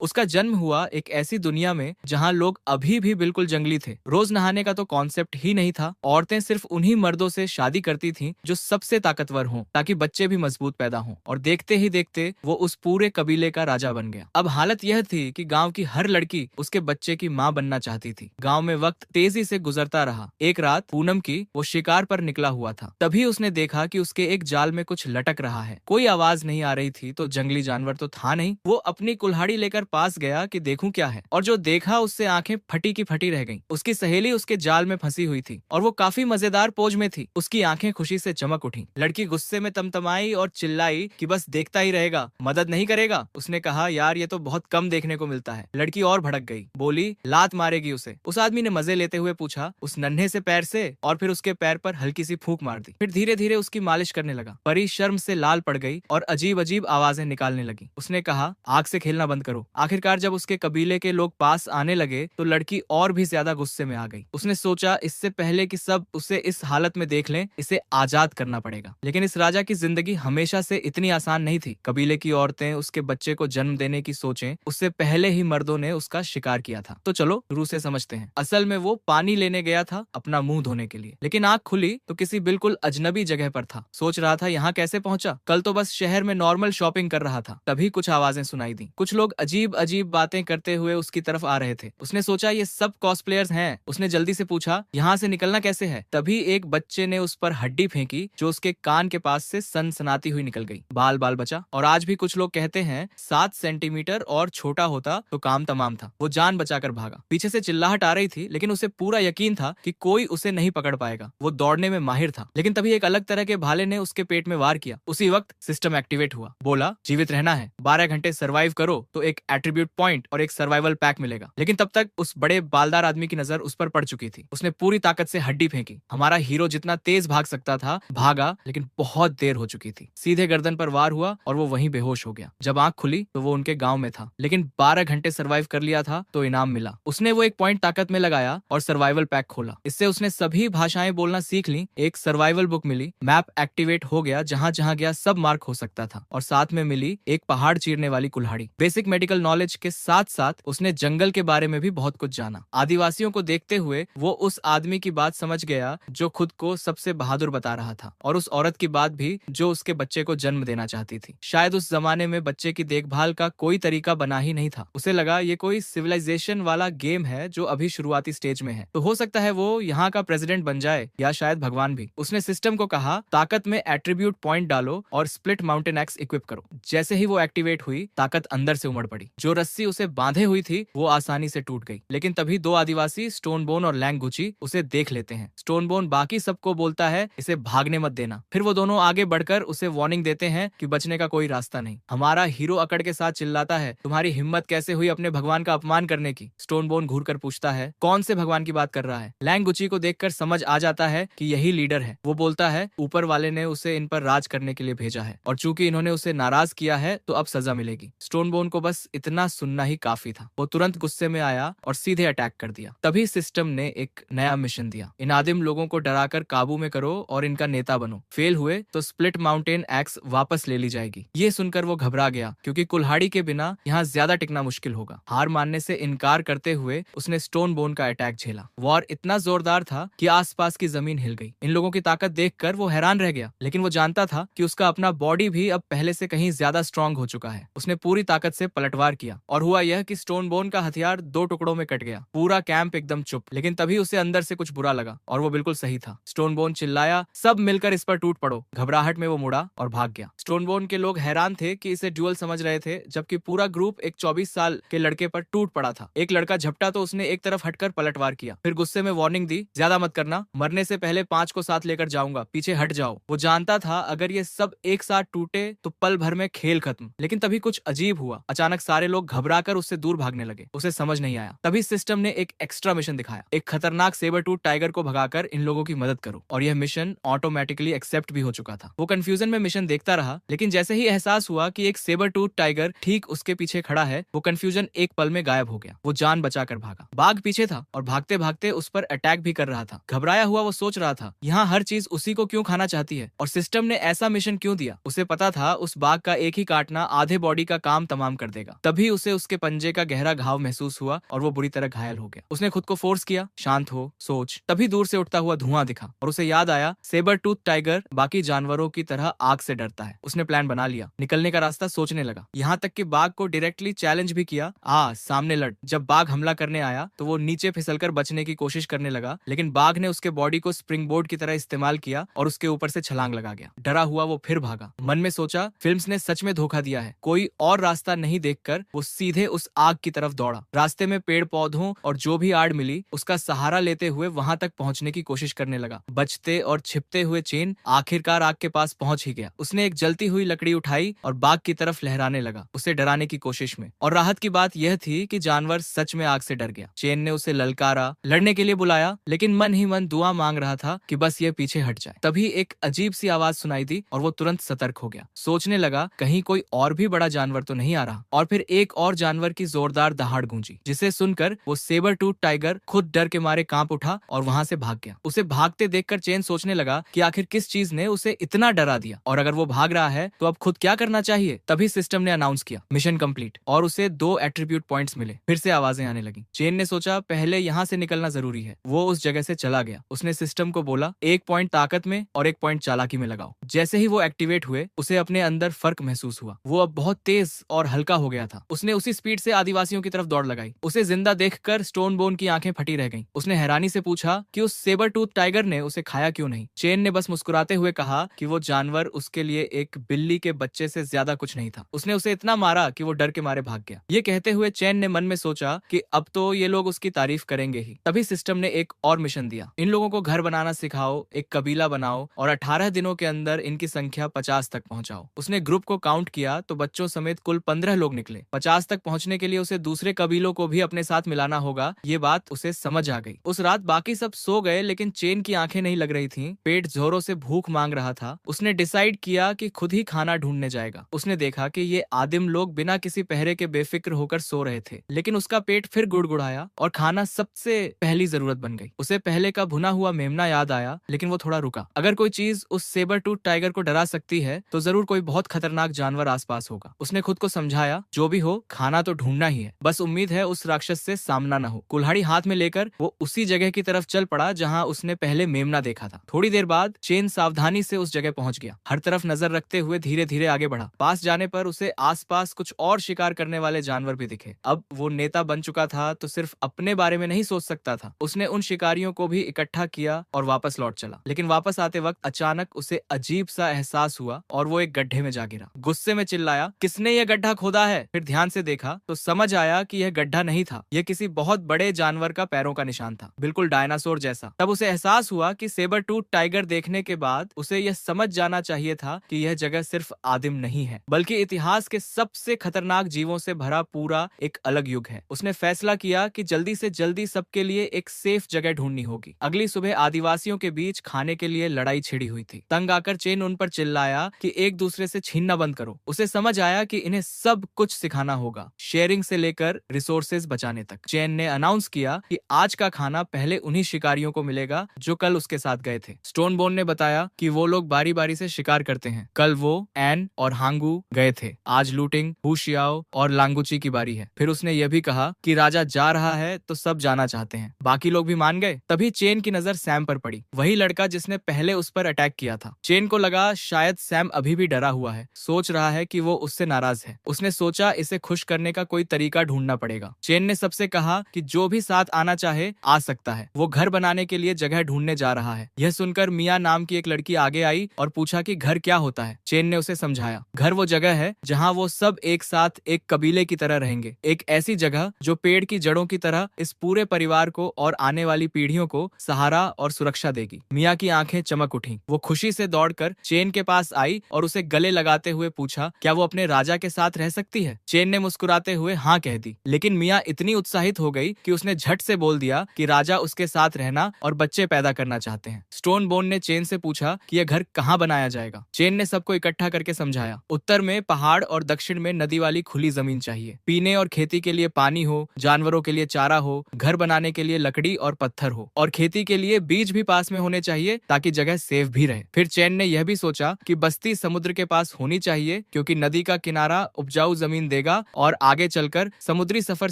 उसका जन्म हुआ एक ऐसी दुनिया में जहाँ लोग अभी भी बिल्कुल जंगली थे। रोज नहाने का तो कॉन्सेप्ट ही नहीं था। औरतें सिर्फ उन्हीं मर्दों से शादी करती थीं जो सबसे ताकतवर हों, ताकि बच्चे भी मजबूत पैदा हों। और देखते ही देखते वो उस पूरे कबीले का राजा बन गया। अब हालत यह थी कि गांव की हर लड़की उसके बच्चे की माँ बनना चाहती थी। गांव में वक्त तेजी से गुजरता रहा। एक रात पूनम की वो शिकार पर निकला हुआ था। तभी उसने देखा कि उसके एक जाल में कुछ लटक रहा है। कोई आवाज नहीं आ रही थी तो जंगली जानवर तो था नहीं। वो अपनी कुल्हाड़ी लेकर पास गया कि देखूं क्या है, और जो देखा उससे आंखें फटी की फटी रह गईं। उसकी सहेली उसके जाल में फंसी हुई थी और वो काफी मजेदार पोज में थी। उसकी आंखें खुशी से चमक उठी। लड़की गुस्से में तमतमाई और चिल्लाई कि बस देखता ही रहेगा, मदद नहीं करेगा। उसने कहा, यार ये तो बहुत कम देखने को मिलता है। लड़की और भड़क गई, बोली लात मारेगी उसे। उस आदमी ने मजे लेते हुए पूछा, उस नन्हे से पैर से, और फिर उसके पैर पर हल्की सी फूंक मार दी। फिर धीरे धीरे उसकी मालिश करने लगा। परी शर्म से लाल पड़ गई और अजीब अजीब आवाजें निकालने लगी। उसने कहा, आग से खेलना बंद करो। आखिरकार जब उसके कबीले के लोग पास आने लगे तो लड़की और भी ज्यादा गुस्से में आ गई। उसने सोचा, इससे पहले कि सब उसे इस हालत में देख लें, इसे आजाद करना पड़ेगा। लेकिन इस राजा की जिंदगी हमेशा से इतनी आसान नहीं थी। कबीले की औरतें उसके बच्चे को जन्म देने की सोचें, उससे पहले ही मर्दों ने उसका शिकार किया था। तो चलो शुरू से समझते हैं। असल में वो पानी लेने गया था अपना मुंह धोने के लिए, लेकिन आंख खुली तो किसी बिल्कुल अजनबी जगह पर था। सोच रहा था, यहाँ कैसे पहुंचा? कल तो बस शहर में नॉर्मल शॉपिंग कर रहा था। तभी कुछ आवाजें सुनाई दी। कुछ लोग अजीब अजीब बातें करते हुए उसकी तरफ आ रहे थे। उसने सोचा, ये सब कॉस्प्लेयर्स हैं। उसने जल्दी से पूछा, यहाँ से निकलना कैसे है? तभी एक बच्चे ने उस पर हड्डी फेंकी जो उसके कान के पास से सनसनाती हुई निकल गई। बाल बाल बचा। और आज भी कुछ लोग कहते हैं 7 सेंटीमीटर और छोटा होता तो काम तमाम था। वो जान बचाकर भागा। पीछे से चिल्लाहट आ रही थी, लेकिन उसे पूरा यकीन था कि कोई उसे नहीं पकड़ पाएगा। वो दौड़ने में माहिर था। लेकिन तभी एक अलग तरह के भाले ने उसके पेट में वार किया। उसी वक्त सिस्टम एक्टिवेट हुआ। बोला, जीवित रहना है, 12 घंटे सर्वाइव करो तो एक एट्रीब्यूट पॉइंट और एक सर्वाइवल पैक मिलेगा। लेकिन तब तक उस बड़े बालदार आदमी की नजर उस पर पड़ चुकी थी। उसने पूरी ताकत से हड्डी फेंकी। हमारा हीरो जितना तेज भाग सकता था भागा, लेकिन बहुत देर हो चुकी थी। सीधे गर्दन पर वार हुआ और वो वहीं बेहोश हो गया। जब आंख खुली तो वो उनके गांव में था। लेकिन 12 घंटे सर्वाइव कर लिया था तो इनाम मिला। उसने वो एक पॉइंट ताकत में लगाया और सर्वाइवल पैक खोला। इससे उसने सभी भाषाएं बोलना सीख ली। एक सर्वाइवल बुक मिली। मैप एक्टिवेट हो गया, जहां जहां गया सब मार्क हो सकता था। और साथ में मिली एक पहाड़ चीरने वाली कुल्हाड़ी। बेसिक मेडिकल नॉलेज के साथ साथ उसने जंगल के बारे में भी बहुत कुछ जाना। आदिवासियों को देखते हुए वो उस आदमी की बात समझ गया जो खुद को सबसे बहादुर बता रहा था, और उस औरत की बात भी जो उसके बच्चे को जन्म देना चाहती थी। शायद उस जमाने में बच्चे की देखभाल का कोई तरीका बना ही नहीं था। उसे लगा ये कोई सिविलाइजेशन वाला गेम है जो अभी शुरुआती स्टेज में है, तो हो सकता है वो यहाँ का प्रेसिडेंट बन जाए, या शायद भगवान भी। उसने सिस्टम को कहा, ताकत में एट्रीब्यूट पॉइंट डालो और स्प्लिट माउंटेन एक्स इक्विप करो। जैसे ही वो एक्टिवेट हुई, ताकत अंदर से उमड़ पड़ी। जो रस्सी उसे बांधे हुई थी वो आसानी से टूट गई। लेकिन तभी 2 आदिवासी स्टोनबोन और लैंगगुची उसे देख लेते हैं। स्टोनबोन बाकी सबको बोलता है, इसे भागने मत देना। फिर वो दोनों आगे बढ़कर उसे वार्निंग देते हैं कि बचने का कोई रास्ता नहीं। हमारा हीरो अकड़ के साथ चिल्लाता है, तुम्हारी हिम्मत कैसे हुई अपने भगवान का अपमान करने की? स्टोनबोन घूर कर पूछता है, कौन से भगवान की बात कर रहा है? लैंगगुची को देखकर समझ आ जाता है कि यही लीडर है। वो बोलता है, ऊपर वाले ने उसे इन पर राज करने के लिए भेजा है, और चूंकि इन्होंने उसे नाराज किया है तो अब सजा मिलेगी। स्टोनबोन को बस इतना सुनना ही काफी था। वो तुरंत गुस्से में आया और सीधे अटैक कर दिया। तभी सिस्टम ने एक नया मिशन दिया, इन आदिम लोगों को डराकर काबू में करो और इनका नेता बनो। फेल हुए तो स्प्लिट माउंटेन एक्स वापस ले ली जाएगी। ये सुनकर वो घबरा गया, क्योंकि कुल्हाड़ी के बिना यहाँ ज्यादा टिकना मुश्किल होगा। हार मानने से इनकार करते हुए उसने स्टोनबोन का अटैक झेला। वॉर इतना जोरदार था कि आसपास की जमीन हिल गई। इन लोगों की ताकत देखकर वो हैरान रह गया, लेकिन वो जानता था कि उसका अपना बॉडी भी अब पहले से कहीं ज्यादा स्ट्रांग हो चुका है। उसने पूरी ताकत से पलटवार किया, और हुआ यह कि स्टोनबोन का हथियार 2 टुकड़ों में कट गया। पूरा कैंप एकदम चुप। लेकिन तभी उसे अंदर से कुछ बुरा लगा, और वो बिल्कुल सही था। स्टोनबोन चिल्लाया, सब मिलकर इस पर टूट पड़ो। घबराहट में वो मुड़ा और भाग गया। स्टोनबोन के लोग हैरान थे कि इसे ड्यूअल समझ रहे थे, जबकि पूरा ग्रुप एक 24 साल के लड़के पर टूट पड़ा था। एक लड़का झपटा तो उसने एक तरफ हटकर पलटवार किया, फिर गुस्से में वार्निंग दी, ज्यादा मत करना, मरने से पहले 5 को साथ लेकर जाऊंगा, पीछे हट जाओ। वो जानता था अगर ये सब एक साथ टूटे तो पल भर में खेल खत्म। लेकिन तभी कुछ अजीब हुआ। अचानक सारे लोग घबराकर उससे दूर भागने लगे। उसे समझ नहीं आया। तभी सिस्टम ने एक एक्स्ट्रा मिशन दिखाया, एक खतरनाक सेबर टूथ टाइगर को भगाकर इन लोगों की मदद करो। और यह मिशन ऑटोमेटिकली एक्सेप्ट भी हो चुका था। वो कंफ्यूजन में मिशन देखता रहा, लेकिन जैसे ही एहसास हुआ कि एक सेबर टूथ टाइगर ठीक उसके पीछे खड़ा है, वो कंफ्यूजन एक पल में गायब हो गया। वो जान बचाकर भागा। बाघ पीछे था और भागते भागते उस पर अटैक भी कर रहा था। घबराया हुआ वो सोच रहा था, यहाँ हर चीज उसी को क्यों खाना चाहती है, और सिस्टम ने ऐसा मिशन क्यों दिया? उसे पता था उस बाघ का एक ही काटना आधे बॉडी का काम तमाम कर देगा। तभी तभी उसे उसके पंजे का गहरा घाव महसूस हुआ और वो बुरी तरह घायल हो गया। उसने खुद को फोर्स किया शांत हो, सोच। तभी दूर से उठता हुआ धुआं दिखा और उसे याद आया सेबर टूथ टाइगर बाकी जानवरों की तरह आग से डरता है। उसने प्लान बना लिया, निकलने का रास्ता सोचने लगा, यहाँ तक कि बाघ को डायरेक्टली चैलेंज भी किया, सामने लड़। जब बाघ हमला करने आया तो वो नीचे फिसलकर बचने की कोशिश करने लगा, लेकिन बाघ ने उसके बॉडी को स्प्रिंग बोर्ड की तरह इस्तेमाल किया और उसके ऊपर से छलांग लगा गया। डरा हुआ वो फिर भागा। मन में सोचा फिल्म्स ने सच में धोखा दिया है। कोई और रास्ता नहीं देखकर वो सीधे उस आग की तरफ दौड़ा। रास्ते में पेड़ पौधों और जो भी आड़ मिली उसका सहारा लेते हुए वहां तक पहुंचने की कोशिश करने लगा। बचते और छिपते हुए चेन आखिरकार आग के पास पहुंच ही गया। उसने एक जलती हुई लकड़ी उठाई और बाघ की तरफ लहराने लगा, उसे डराने की कोशिश में। और राहत की बात यह थी कि जानवर सच में आग से डर गया। चेन ने उसे ललकारा, लड़ने के लिए बुलाया, लेकिन मन ही मन दुआ मांग रहा था कि बस ये पीछे हट जाए। तभी एक अजीब सी आवाज सुनाई दी और वो तुरंत सतर्क हो गया। सोचने लगा कहीं कोई और भी बड़ा जानवर तो नहीं आ रहा। और फिर एक और जानवर की जोरदार दहाड़ गूंजी, जिसे सुनकर वो सेबर टूथ टाइगर खुद डर के मारे कांप उठा और वहां से भाग गया। उसे भागते देखकर चेन सोचने लगा कि आखिर किस चीज ने उसे इतना डरा दिया, और अगर वो भाग रहा है तो अब खुद क्या करना चाहिए। तभी सिस्टम ने अनाउंस किया मिशन कंप्लीट और उसे 2 एट्रीब्यूट पॉइंट्स मिले। फिर से आवाजें आने लगी। चेन ने सोचा पहले यहाँ से निकलना जरूरी है। वो उस जगह से चला गया। उसने सिस्टम को बोला 1 पॉइंट ताकत में और 1 पॉइंट चालाकी में लगाओ। जैसे ही वो एक्टिवेट हुए उसे अपने अंदर फर्क महसूस हुआ। वो अब बहुत तेज और हल्का हो गया था। उसने उसी स्पीड से आदिवासियों की तरफ दौड़ लगाई। उसे जिंदा देखकर स्टोन बोन की आंखें फटी रह गईं। उसने हैरानी से पूछा कि उस सेबर टूथ टाइगर ने उसे खाया क्यों नहीं। चेन ने बस मुस्कुराते हुए कहा कि वो जानवर उसके लिए एक बिल्ली के बच्चे से ज्यादा कुछ नहीं था। उसने उसे इतना मारा कि वो डर के मारे भाग गया। ये कहते हुए चैन ने मन में सोचा कि अब तो ये लोग उसकी तारीफ करेंगे ही। तभी सिस्टम ने एक और मिशन दिया, इन लोगों को घर बनाना सिखाओ, एक कबीला बनाओ और 18 दिनों के अंदर इनकी संख्या 50 तक पहुंचाओ। उसने ग्रुप को काउंट किया तो बच्चों समेत कुल 15 लोग निकले। 50 तक पहुंचने के लिए उसे दूसरे कबीलों को भी अपने साथ मिलाना होगा। ये बात उसे समझ आ गई। उस रात बाकी सब सो गए, लेकिन चेन की आंखें नहीं लग रही थीं। पेट जोरों से भूख मांग रहा था। उसने डिसाइड किया कि खुद ही खाना ढूंढने जाएगा। उसने देखा कि ये आदिम लोग बिना किसी पहरे के बेफिक्र होकर सो रहे थे, लेकिन उसका पेट फिर गुड़गुड़ाया और खाना सबसे पहली जरूरत बन गई। उसे पहले का भुना हुआ मेमना याद आया, लेकिन वो थोड़ा रुका। अगर कोई चीज उस सेबर टूथ टाइगर को डरा सकती है तो जरूर कोई बहुत खतरनाक जानवर आसपास होगा। उसने खुद को समझाया जो भी हो खाना तो ढूंढना ही है, बस उम्मीद है उस राक्षस से सामना न हो। कुल्हाड़ी हाथ में लेकर वो उसी जगह की तरफ चल पड़ा जहां उसने पहले मेमना देखा था। थोड़ी देर बाद चेन सावधानी से उस जगह पहुंच गया। हर तरफ नजर रखते हुए धीरे धीरे आगे बढ़ा। पास जाने पर उसे आसपास कुछ और शिकार करने वाले जानवर भी दिखे। अब वो नेता बन चुका था तो सिर्फ अपने बारे में नहीं सोच सकता था। उसने उन शिकारियों को भी इकट्ठा किया और वापस लौट चला। लेकिन वापस आते वक्त अचानक उसे अजीब सा एहसास हुआ और वो एक गड्ढे में जा गिरा। गुस्से में चिल्लाया, किसने ये गड्ढा खोदा है? फिर ध्यान से देखा तो समझ आया कि यह गड्ढा नहीं था, यह किसी बहुत बड़े जानवर का पैरों का निशान था, बिल्कुल डायनासोर जैसा। तब उसे एहसास हुआ कि सेबर टूथ टाइगर देखने के बाद उसे यह समझ जाना चाहिए था कि यह जगह सिर्फ आदिम नहीं है, बल्कि इतिहास के सबसे खतरनाक जीवों से भरा पूरा एक अलग युग है। उसने फैसला किया कि जल्दी से जल्दी सबके लिए एक सेफ जगह ढूंढनी होगी। अगली सुबह आदिवासियों के बीच खाने के लिए लड़ाई छिड़ी हुई थी। तंग आकर चेन उन पर चिल्लाया कि एक दूसरे से छीनना बंद करो। उसे समझ आया कि इन्हें सब कुछ सिखाना होगा, शेयरिंग से लेकर रिसोर्सेज बचाने तक। चेन ने अनाउंस किया कि आज का खाना पहले उन्हीं शिकारियों को मिलेगा जो कल उसके साथ गए थे। स्टोन बोन ने बताया कि वो लोग बारी बारी से शिकार करते हैं। कल वो एन और हांगू गए थे, आज लूटिंग, हुशियाओ और लांगुची की बारी है। फिर उसने यह भी कहा कि राजा जा रहा है तो सब जाना चाहते हैं। बाकी लोग भी मान गए। तभी चेन की नजर सैम पर पड़ी, वही लड़का जिसने पहले उस पर अटैक किया था। चेन को लगा शायद सैम अभी भी डरा हुआ है, सोच रहा है कि वो उससे नाराज है। उसने सोचा इसे खुश करने का कोई तरीका ढूंढना पड़ेगा। चेन ने सबसे कहा कि जो भी साथ आना चाहे आ सकता है, वो घर बनाने के लिए जगह ढूंढने जा रहा है। यह सुनकर मिया नाम की एक लड़की आगे आई और पूछा कि घर क्या होता है। चेन ने उसे समझाया, घर वो जगह है जहाँ वो सब एक साथ एक कबीले की तरह रहेंगे, एक ऐसी जगह जो पेड़ की जड़ों की तरह इस पूरे परिवार को और आने वाली पीढ़ियों को सहारा और सुरक्षा देगी। मिया की आंखें चमक उठी। वो खुशी से दौड़कर चेन के पास आई और उसे गले लगाते हुए पूछा, क्या वो अपने राजा के साथ रह सकती है? चेन ने मुस्कुराते हुए हाँ कह दी, लेकिन मिया इतनी उत्साहित हो गई कि उसने झट से बोल दिया कि राजा उसके साथ रहना और बच्चे पैदा करना चाहते हैं। स्टोन बोन ने चेन से पूछा कि यह घर कहाँ बनाया जाएगा। चेन ने सबको इकट्ठा करके समझाया, उत्तर में पहाड़ और दक्षिण में नदी वाली खुली जमीन चाहिए। पीने और खेती के लिए पानी हो, जानवरों के लिए चारा हो, घर बनाने के लिए लकड़ी और पत्थर हो, और खेती के लिए बीज भी पास में होने चाहिए ताकि जगह सेफ भी रहे। फिर चेन ने यह भी सोचा कि बस्ती समुद्र के पास होनी चाहिए क्योंकि नदी का किनारा उपजाऊ जमीन देगा मिलेगा और आगे चलकर समुद्री सफर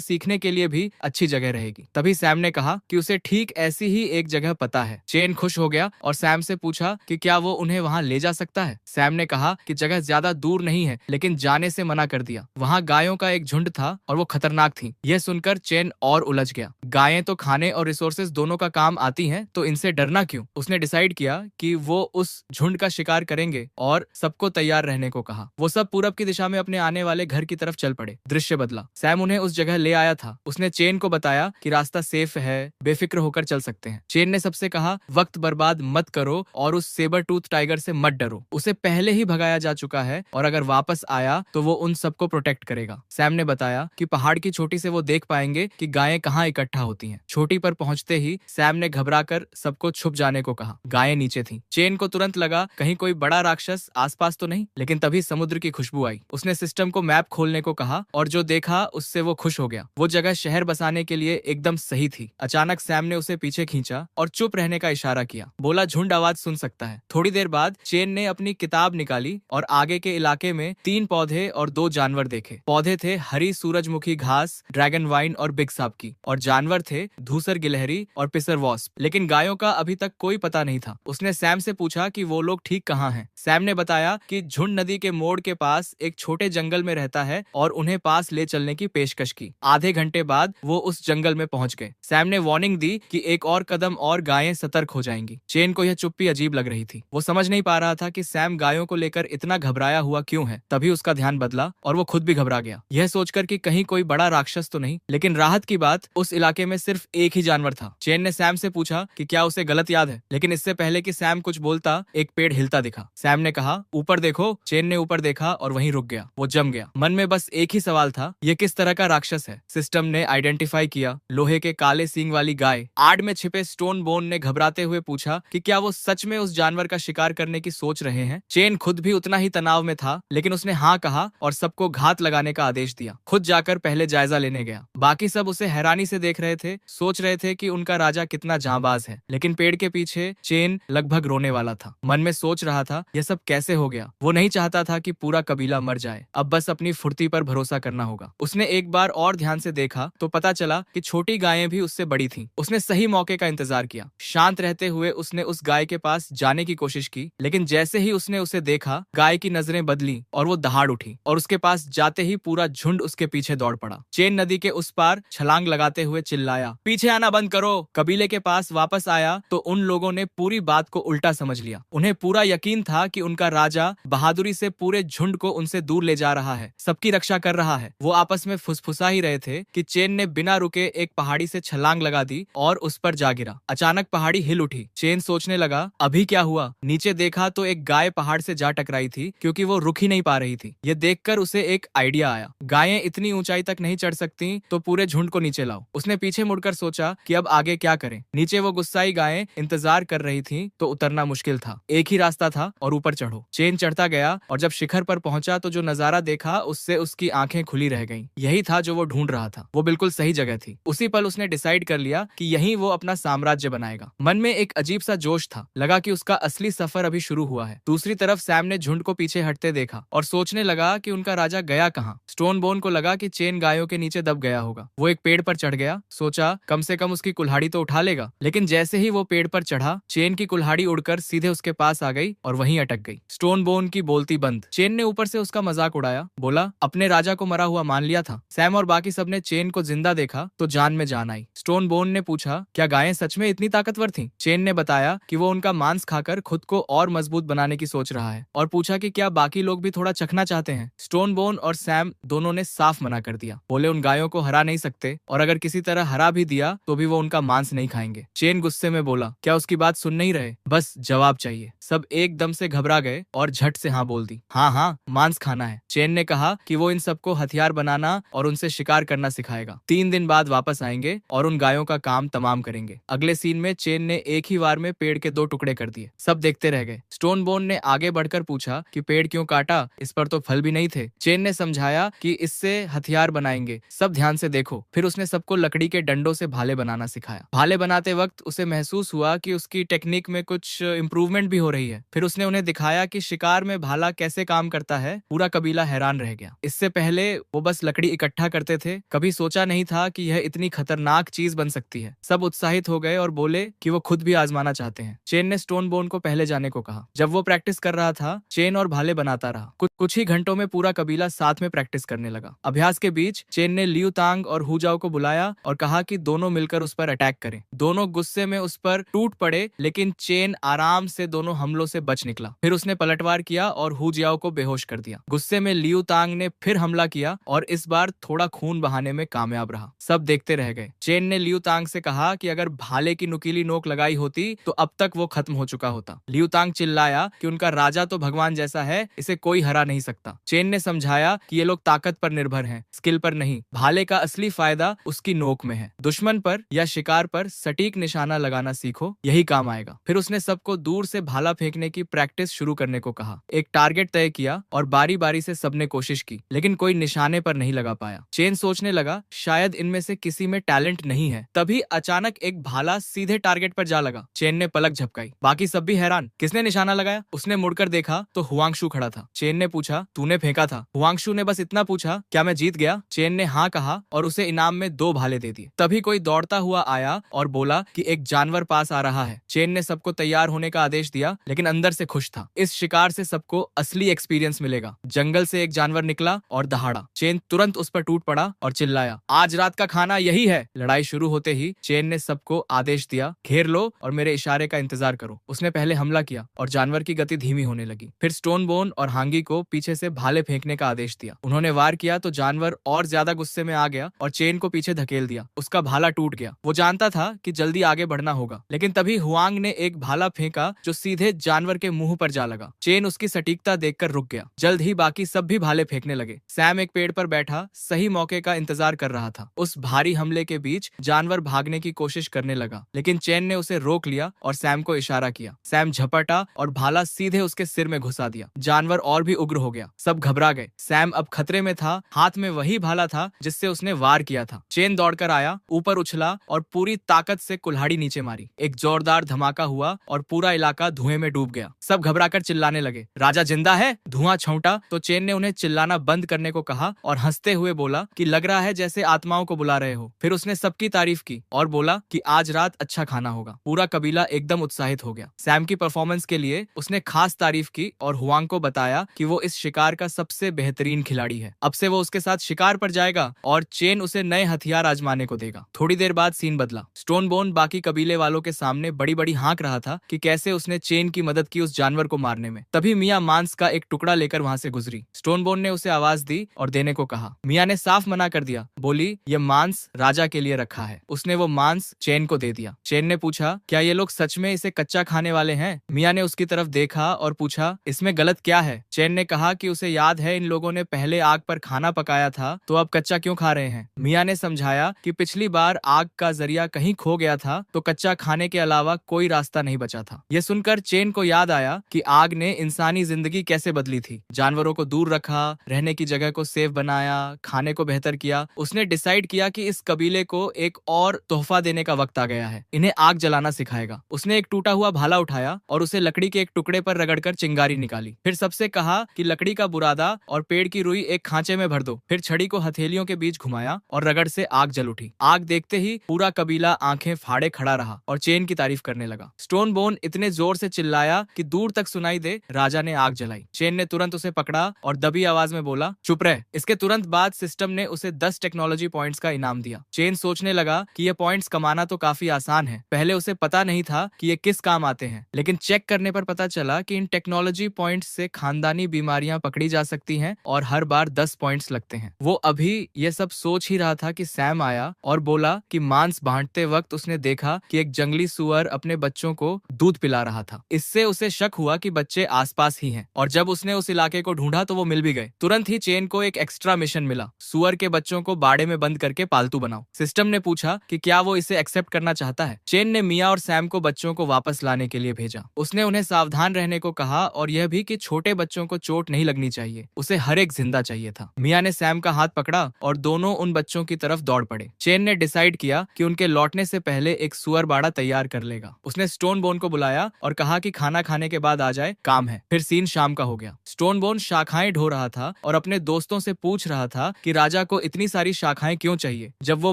सीखने के लिए भी अच्छी जगह रहेगी। तभी सैम ने कहा कि उसे ठीक ऐसी ही एक जगह पता है। चेन खुश हो गया और सैम से पूछा कि क्या वो उन्हें वहाँ ले जा सकता है। सैम ने कहा कि जगह ज्यादा दूर नहीं है, लेकिन जाने से मना कर दिया। वहाँ गायों का एक झुंड था और वो खतरनाक थी। यह सुनकर चेन और उलझ गया। गायें तो खाने और रिसोर्सेज दोनों का काम आती हैं, तो इनसे डरना क्यों। उसने डिसाइड किया कि वो उस झुंड का शिकार करेंगे और सबको तैयार रहने को कहा। वो सब पूरब की दिशा में अपने आने वाले घर की तरफ चल पड़े। दृश्य बदला। सैम उन्हें उस जगह ले आया था। उसने चेन को बताया कि रास्ता सेफ है, बेफिक्र होकर चल सकते हैं। चेन ने सबसे कहा, वक्त बर्बाद मत करो और उस सेबर टूथ टाइगर से मत डरो। उसे पहले ही भगाया जा चुका है और अगर वापस आया तो वो उन सबको प्रोटेक्ट करेगा। सैम ने बताया कि पहाड़ की चोटी से वो देख पाएंगे कि गायें कहाँ इकट्ठा होती हैं। चोटी पर पहुंचते ही सैम ने घबराकर सबको छुप जाने को कहा। गायें नीचे थीं। चेन को तुरंत लगा कहीं कोई बड़ा राक्षस आसपास तो नहीं, लेकिन तभी समुद्र की खुशबू आई। उसने सिस्टम को मैप खोलने को कहा और जो देखा उससे वो खुश हो गया। वो जगह शहर बसाने के लिए एकदम सही थी। अचानक सैम ने उसे पीछे खींचा और चुप रहने का इशारा किया। बोला, झुंड आवाज सुन सकता है। थोड़ी देर बाद चेन ने अपनी किताब निकाली और आगे के इलाके में 3 पौधे और 2 जानवर देखे। पौधे थे हरी सूरजमुखी घास, ड्रैगन वाइन और बिग साप की, और जानवर थे धूसर गिलहरी और पिसर वॉस्प। लेकिन गायों का अभी तक कोई पता नहीं था। उसने सैम से पूछा कि वो लोग ठीक कहाँ हैं। सैम ने बताया कि झुंड नदी के मोड़ के पास एक छोटे जंगल में रहता है और उन्हें पास ले चलने की पेशकश की। आधे घंटे बाद वो उस जंगल में पहुंच गए। सैम ने वार्निंग दी कि एक और कदम और गायें सतर्क हो जाएंगी। चेन को यह चुप्पी अजीब लग रही थी। वो समझ नहीं पा रहा था कि सैम गायों को लेकर इतना घबराया हुआ क्यों है। तभी उसका ध्यान बदला और वो खुद भी घबरा गया, यह सोचकर कि कहीं कोई बड़ा राक्षस तो नहीं। लेकिन राहत की बात, उस इलाके में सिर्फ एक ही जानवर था। चेन ने सैम से पूछा कि क्या उसे गलत याद है, लेकिन इससे पहले कि सैम कुछ बोलता, एक पेड़ हिलता दिखा। सैम ने कहा, ऊपर देखो। चेन ने ऊपर देखा और वहीं रुक गया। वो जम गया। मन में बस एक ही सवाल था, ये किस तरह का राक्षस है। सिस्टम ने आइडेंटिफाई किया, लोहे के काले सींग वाली गाय। आड़ में छिपे स्टोन बोन ने घबराते हुए पूछा कि क्या वो सच में उस जानवर का शिकार करने की सोच रहे हैं। चेन खुद भी उतना ही तनाव में था, लेकिन उसने हाँ कहा और सबको घात लगाने का आदेश दिया। खुद जाकर पहले जायजा लेने गया। बाकी सब उसे हैरानी से देख रहे थे, सोच रहे थे कि उनका राजा कितना जांबाज है। लेकिन पेड़ के पीछे चेन लगभग रोने वाला था। मन में सोच रहा था, यह सब कैसे हो गया। वो नहीं चाहता था कि पूरा कबीला मर जाए। अब बस अपनी फुर्ती पर भरोसा करना होगा। उसने एक बार और ध्यान से देखा तो पता चला कि छोटी गायें भी उससे बड़ी थीं। उसने सही मौके का इंतजार किया। शांत रहते हुए उसने उस गाय के पास जाने की कोशिश की, लेकिन जैसे ही उसने उसे देखा, गाय की नजरें बदली और वो दहाड़ उठी और उसके पास जाते ही पूरा झुंड उसके पीछे दौड़ पड़ा। चेन नदी के उस पार छलांग लगाते हुए चिल्लाया, पीछे आना बंद करो। कबीले के पास वापस आया तो उन लोगों ने पूरी बात को उल्टा समझ लिया। उन्हें पूरा यकीन था कि उनका राजा बहादुरी से पूरे झुंड को उनसे दूर ले जा रहा है, सबकी रक्षा कर रहा है। वो आपस में फुसफुसा ही रहे थे कि चेन ने बिना रुके एक पहाड़ी से छलांग लगा दी और उस पर जा गिरा। अचानक पहाड़ी हिल उठी। चेन सोचने लगा, अभी क्या हुआ। नीचे देखा तो एक गाय पहाड़ से जा टकराई थी, क्योंकि वो रुक ही नहीं पा रही थी। ये देखकर उसे एक आइडिया आया, गायें इतनी ऊंचाई तक नहीं चढ़ सकती तो पूरे झुंड को नीचे लाओ। उसने पीछे मुड़कर सोचा कि अब आगे क्या करें। नीचे वो गुस्साई गायें इंतजार कर रही थी तो उतरना मुश्किल था। एक ही रास्ता था और ऊपर चढ़ो। चेन चढ़ता गया और जब शिखर पर पहुंचा तो जो नजारा देखा उससे उसकी आंखें खुली रह गईं। यही था जो वो ढूंढ रहा था। वो बिल्कुल सही जगह थी। उसी पल उसने डिसाइड कर लिया कि यहीं वो अपना साम्राज्य बनाएगा। मन में एक अजीब सा जोश था। लगा कि उसका असली सफर अभी शुरू हुआ है। दूसरी तरफ सैम ने झुंड को पीछे हटते देखा और सोचने लगा कि उनका राजा गया कहाँ। स्टोन बोन को लगा कि चेन गायों के नीचे दब गया होगा। वो एक पेड़ पर चढ़ गया। सोचा कम से कम उसकी कुल्हाड़ी तो उठा लेगा। लेकिन जैसे ही वो पेड़ पर चढ़ा, चेन की कुल्हाड़ी उड़कर सीधे उसके पास आ गई और वहीं अटक गई। स्टोन बोन की बोलती बंद। चेन ने ऊपर से उसका मजाक उड़ाया, बोला, अपने राजा को मरा हुआ मान लिया था। सैम और बाकी सबने चेन को जिंदा देखा तो जान में जान आई। स्टोन बोन ने पूछा, क्या गायें सच में इतनी ताकतवर थीं? चेन ने बताया कि वो उनका मांस खाकर खुद को और मजबूत बनाने की सोच रहा है और पूछा कि क्या बाकी लोग भी थोड़ा चखना चाहते हैं। स्टोन बोन और सैम दोनों ने साफ मना कर दिया। बोले, उन गायों को हरा नहीं सकते और अगर किसी तरह हरा भी दिया तो भी वो उनका मांस नहीं खाएंगे। चेन गुस्से में बोला, क्या उसकी बात सुन नहीं रहे, बस जवाब चाहिए। सब एकदम से घबरा गए और झट से हाँ बोल दी। हाँ हाँ, मांस खाना है। चेन ने कहा कि वो इन सबको हथियार बनाना और उनसे शिकार करना सिखाएगा। 3 दिन बाद वापस आएंगे और उन गायों का काम तमाम करेंगे। अगले सीन में चेन ने एक ही वार में पेड़ के 2 टुकड़े कर दिए। सब देखते रह गए। स्टोन बोन ने आगे बढ़कर पूछा कि पेड़ क्यों काटा, इस पर तो फल भी नहीं थे। चेन ने समझाया कि इससे हथियार बनाएंगे, सब ध्यान से देखो। फिर उसने सबको लकड़ी के डंडों से भाले बनाना सिखाया। भाले बनाते वक्त उसे महसूस हुआ कि उसकी टेक्निक में कुछ इम्प्रूवमेंट भी हो रही है। फिर उसने उन्हें दिखाया कि शिकार में भाला कैसे काम करता है। पूरा कबीला हैरान रह गया। इससे इससे पहले वो बस लकड़ी इकट्ठा करते थे, कभी सोचा नहीं था कि यह इतनी खतरनाक चीज बन सकती है। सब उत्साहित हो गए और बोले कि वो खुद भी आजमाना चाहते हैं। चेन ने स्टोन बोन को पहले जाने को कहा। जब वो प्रैक्टिस कर रहा था, चेन और भाले बनाता रहा। कुछ ही घंटों में पूरा कबीला साथ में प्रैक्टिस करने लगा। अभ्यास के बीच चेन ने लियू तांग और हुजाओ को बुलाया और कहा कि दोनों मिलकर उस पर अटैक करें। दोनों गुस्से में उस पर टूट पड़े, लेकिन चेन आराम से दोनों हमलों से बच निकला। फिर उसने पलटवार किया और हुजियाओ को बेहोश कर दिया। गुस्से में लियू तांग ने फिर हमला किया और इस बार थोड़ा खून बहाने में कामयाब रहा। सब देखते रह गए। चेन ने लियू तांग से कहा कि अगर भाले की नुकीली नोक लगाई होती तो अब तक वो खत्म हो चुका होता। लियू तांग चिल्लाया कि उनका राजा तो भगवान जैसा है, इसे कोई हरा नहीं सकता। चेन ने समझाया कि ये लोग ताकत पर निर्भर हैं, स्किल पर नहीं। भाले का असली फायदा उसकी नोक में है। दुश्मन पर या शिकार पर सटीक निशाना लगाना सीखो, यही काम आएगा। फिर उसने सबको दूर से भाला फेंकने की प्रैक्टिस शुरू करने को कहा। एक टारगेट तय किया और बारी बारी से सबने कोशिश की, लेकिन कोई निशाने पर नहीं लगा पाया। चेन सोचने लगा शायद इनमें से किसी में टैलेंट नहीं है। तभी अचानक एक भाला सीधे टारगेट पर जा लगा। चेन ने पलक झपकाई। बाकी सब भी हैरान, किसने निशाना लगाया? उसने मुड़कर देखा तो हुआंगशु खड़ा था। चेन ने पूछा, तूने फेंका था? हुआंगशु ने बस इतना पूछा, क्या मैं जीत गया? चेन ने हाँ कहा और उसे इनाम में 2 भाले दे दिए। तभी कोई दौड़ता हुआ आया और बोला कि एक जानवर पास आ रहा है। चेन ने सबको तैयार होने का आदेश दिया, लेकिन अंदर से खुश था। इस शिकार से सबको असली एक्सपीरियंस मिलेगा। जंगल से एक जानवर निकला और दहाड़ा। चेन तुरंत उस पर टूट पड़ा और चिल्लाया, आज रात का खाना यही है। लड़ाई शुरू होते ही चेन ने सबको आदेश दिया, घेर लो और मेरे इशारे का इंतजार करो। उसने पहले हमला किया और जानवर की गति धीमी होने लगी। फिर स्टोन बोन और हांगी को पीछे से भाले फेंकने का आदेश दिया। उन्होंने वार किया तो जानवर और ज्यादा गुस्से में आ गया और चेन को पीछे धकेल दिया। उसका भाला टूट गया। वो जानता था कि जल्दी आगे बढ़ना होगा, लेकिन तभी हुआंग ने एक भाला फेंका जो सीधे जानवर के मुंह पर जा लगा। चेन उसकी सटीकता देखकर रुक गया। जल्द ही बाकी सब भी भाले फेंकने लगे। सैम एक पेड़ पर बैठा सही मौके का इंतजार कर रहा था। उस भारी हमले के बीच जानवर भागने की कोशिश करने लगा, लेकिन चेन ने उसे रोक लिया और सैम को इशारा किया। सैम झपटा और भाला सीधे उसके सिर में घुसा दिया। जानवर और भी उग्र हो गया। सब घबरा गए। सैम अब खतरे में था। हाथ में वही भाला था जिससे उसने वार किया था। चेन दौड़कर आया, ऊपर उछला और पूरी ताकत से कुल्हाड़ी नीचे मारी। एक जोरदार धमाका हुआ और पूरा इलाका धुएं में डूब गया। सब घबराकर चिल्लाने लगे, राजा जिंदा है? धुआं छौंटा तो चेन ने उन्हें चिल्लाना बंद करने को कहा और हंसते हुए बोला कि लग रहा है जैसे आत्माओं को बुला रहे हो। फिर उसने सबकी तारीफ की और बोला कि आज रात अच्छा खाना होगा। पूरा कबीला एकदम उत्साहित हो गया। सैम की परफॉर्मेंस के लिए उसने खास तारीफ की और हुआंग को बताया कि वो इस शिकार का सबसे बेहतरीन खिलाड़ी है। अब से वो उसके साथ शिकार पर जाएगा और चेन उसे नए हथियार आजमाने को देगा। थोड़ी देर बाद सीन बदला। स्टोन बोन बाकी कबीले वालों के सामने बड़ी बड़ी हाँक रहा था कि कैसे उसने चेन की मदद की उस जानवर को मारने में। तभी मियां मांस का एक टुकड़ा लेकर वहां से गुजरी। स्टोन बोन ने उसे आवाज दी और देने को कहा। मियां ने साफ मना कर दिया, बोली ये मांस राजा के लिए रखा है। उसने वो मांस चेन को दे दिया। चेन ने पूछा, क्या ये लोग सच में इसे कच्चा खाने वाले हैं? मियां ने उसकी तरफ देखा और पूछा, इसमें गलत क्या है? चेन ने कहा कि उसे याद है इन लोगों ने पहले आग पर खाना पकाया था, तो अब कच्चा क्यों खा रहे हैं? मियां ने समझाया कि पिछली बार आग का जरिया कहीं खो गया था, तो कच्चा खाने के अलावा कोई रास्ता नहीं बचा था। ये सुनकर चेन को याद आया कि आग ने इंसानी जिंदगी कैसे बदली थी। जानवरों को दूर रखा, रहने की जगह को सेफ बनाया, खाने को बेहतर किया। उसने डिसाइड किया कि इस कबीले को एक और तोहफा देने का वक्त आ गया है। इन्हें आग जलाना सिखाएगा। उसने एक टूटा हुआ भाला उठाया और उसे लकड़ी के एक टुकड़े पर रगड़कर चिंगारी निकाली। फिर सबसे कहा कि लकड़ी का बुरादा और पेड़ की रुई एक खांचे में भर दो। फिर छड़ी को हथेलियों के बीच घुमाया और रगड़ से आग जल उठी। आग देखते ही पूरा कबीला आंखें फाड़े खड़ा रहा और चेन की तारीफ करने लगा। स्टोन बोन इतने जोर से चिल्लाया कि दूर तक सुनाई दे, राजा ने आग जलाई। चेन ने तुरंत उसे पकड़ा और दबी आवाज में बोला, चुप रह। इसके तुरंत बाद सिस्टम ने उसे 10 टेक्नोलॉजी पॉइंट्स का इनाम दिया। चेन सोचने लगा कि ये पॉइंट्स कमाना तो काफी आसान है। पहले उसे पता नहीं था कि ये किस काम आते हैं, लेकिन चेक करने पर पता चला कि इन टेक्नोलॉजी पॉइंट्स से खानदानी बीमारियां पकड़ी जा सकती हैं और हर बार 10 पॉइंट्स लगते हैं। वो अभी ये सब सोच ही रहा था कि सैम आया और बोला कि मांस बांटते वक्त उसने देखा कि एक जंगली सुअर अपने बच्चों को दूध पिला रहा था। इससे उसे शक हुआ कि बच्चे आसपास ही हैं और जब उसने उस इलाके को ढूंढा तो वो मिल भी गए। तुरंत ही चेन को एक एक्स्ट्रा मिशन मिला, सुअर के बच्चों को बाड़े में बंद करके पालतू बनाओ। सिस्टम ने पूछा कि क्या वो इसे एक्सेप्ट करना चाहता है। चेन ने मियां और सैम को बच्चों को वापस लाने के लिए भेजा। उसने उन्हें सावधान रहने को कहा और यह भी कि छोटे बच्चों को चोट नहीं लगनी चाहिए, उसे हर एक जिंदा चाहिए था। मियां ने सैम का हाथ पकड़ा और दोनों उन बच्चों की तरफ दौड़ पड़े। चेन ने डिसाइड किया कि उनके लौटने से पहले एक सुअर बाड़ा तैयार कर लेगा। उसने स्टोन बोन को बुलाया और कहा कि खाना खाने के बाद आ जाए, काम है। फिर सीन शाम का हो गया। स्टोन बोन शाखाएं ढो रहा था और अपने दोस्तों से पूछ रहा था कि राजा को इतनी सारी शाखाएं क्यों चाहिए। जब वो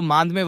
मांद में